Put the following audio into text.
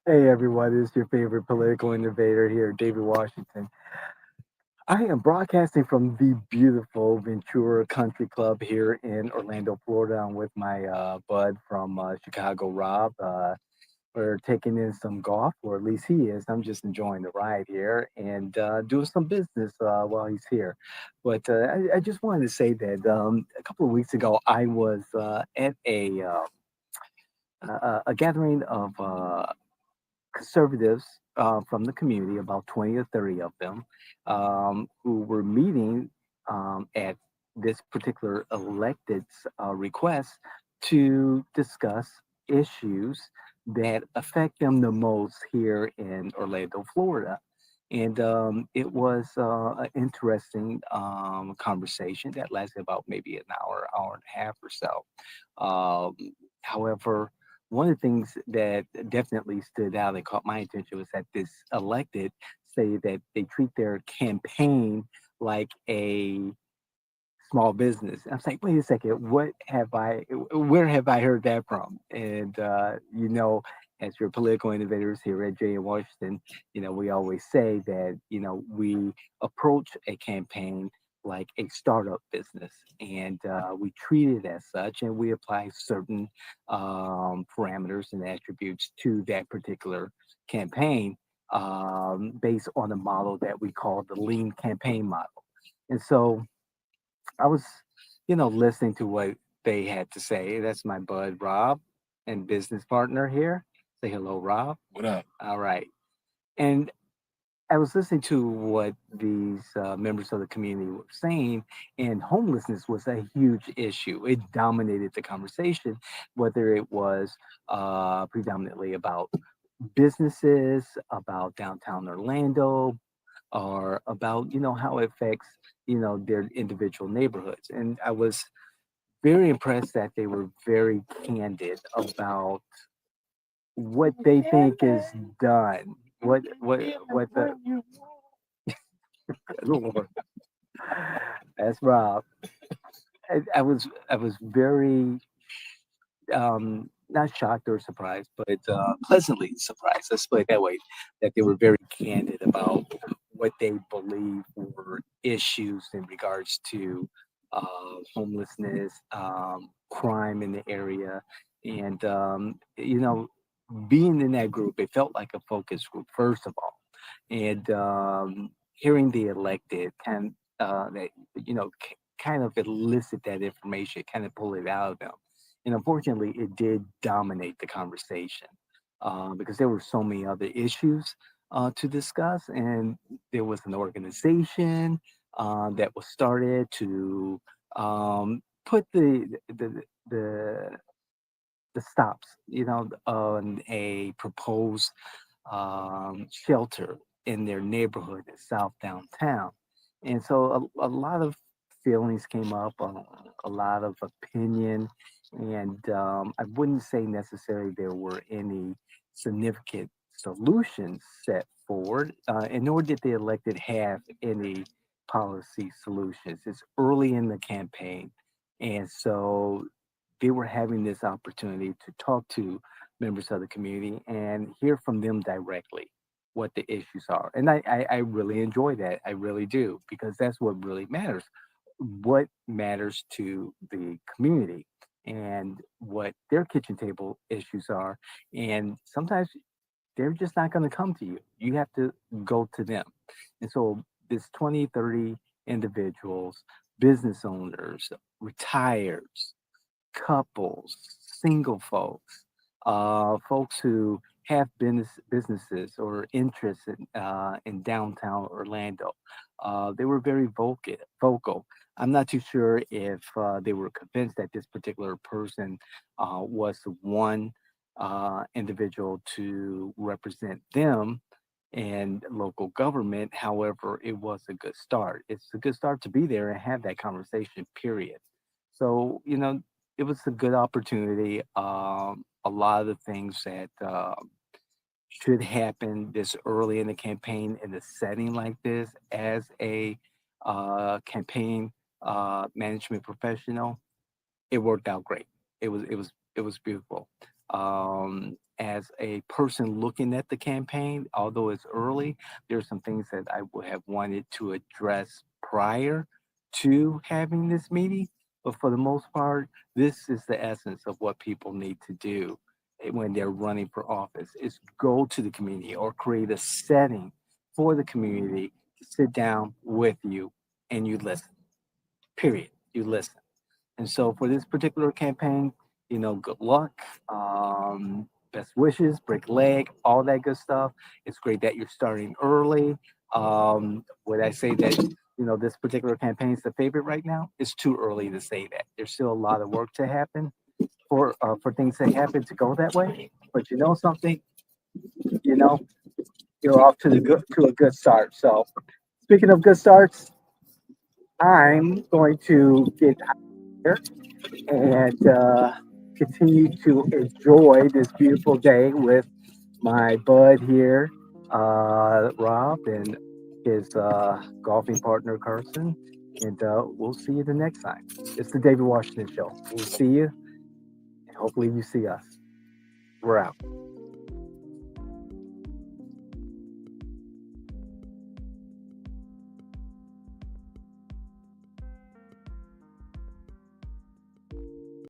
Hey everyone, this is your favorite political innovator here, David Washington. I am broadcasting from the beautiful Ventura Country Club here in Orlando, Florida. I'm with my bud from Chicago, Rob. We're taking in some golf, or at least he is. I'm just enjoying the ride here and doing some business while he's here. But I just wanted to say that a couple of weeks ago, I was at a gathering of conservatives from the community, about 20 or 30 of them, who were meeting at this particular elected's request to discuss issues that affect them the most here in Orlando, Florida. And it was an interesting conversation that lasted about maybe an hour, hour and a half or so. Um, However, one of the things that definitely stood out and caught my attention was that this elected say that they treat their campaign like a small business. I was like, wait a second, where have I heard that from? And, as your political innovators here at J in Washington, we always say that, we approach a campaign like a startup business and we treat it as such and we apply certain parameters and attributes to that particular campaign based on a model that we call the lean campaign model. And so I was, listening to what they had to say. That's my bud Rob and business partner here. Say hello, Rob. What up? All right. And I was listening to what these members of the community were saying, and homelessness was a huge issue. It dominated the conversation, whether it was predominantly about businesses, about downtown Orlando, or about how it affects their individual neighborhoods. And I was very impressed that they were very candid about what they think is done. What the Lord. That's Rob. I was very not shocked or surprised, but pleasantly surprised. Let's put it that way. That they were very candid about what they believe were issues in regards to homelessness, crime in the area, and being in that group, it felt like a focus group first of all, and hearing the elected that kind of elicit that information, kind of pull it out of them, and unfortunately, it did dominate the conversation because there were so many other issues to discuss, and there was an organization that was started to put the the stops, on a proposed shelter in their neighborhood in South Downtown. And so a lot of feelings came up, a lot of opinion, and I wouldn't say necessarily there were any significant solutions set forward, and nor did the elected have any policy solutions. It's early in the campaign, and so they were having this opportunity to talk to members of the community and hear from them directly what the issues are. And I really enjoy that. I really do, because that's what really matters. What matters to the community and what their kitchen table issues are. And sometimes they're just not going to come to you. You have to go to them. And so this 20, 30 individuals, business owners, retires, couples, single folks, folks who have businesses or interests in downtown Orlando. They were very vocal. I'm not too sure if they were convinced that this particular person was the one individual to represent them and local government. However, it was a good start. It's a good start to be there and have that conversation, period. So, it was a good opportunity. A lot of the things that should happen this early in the campaign in a setting like this as a campaign management professional, it worked out great. It was beautiful. as a person looking at the campaign, although it's early, there's some things that I would have wanted to address prior to having this meeting. But for the most part, this is the essence of what people need to do when they're running for office is go to the community or create a setting for the community to sit down with you and you listen. Period. You listen. And so for this particular campaign, good luck, best wishes, break a leg, all that good stuff. It's great that you're starting early. Would I say that this particular campaign is the favorite right now? It's too early to say that. There's still a lot of work to happen for things to happen to go that way. But you know something, you know you're off to a good start. So speaking of good starts, I'm going to get out here and continue to enjoy this beautiful day with my bud here, Rob, and his golfing partner, Carson. And we'll see you the next time. It's the David Washington Show. We'll see you, and hopefully you see us. We're out.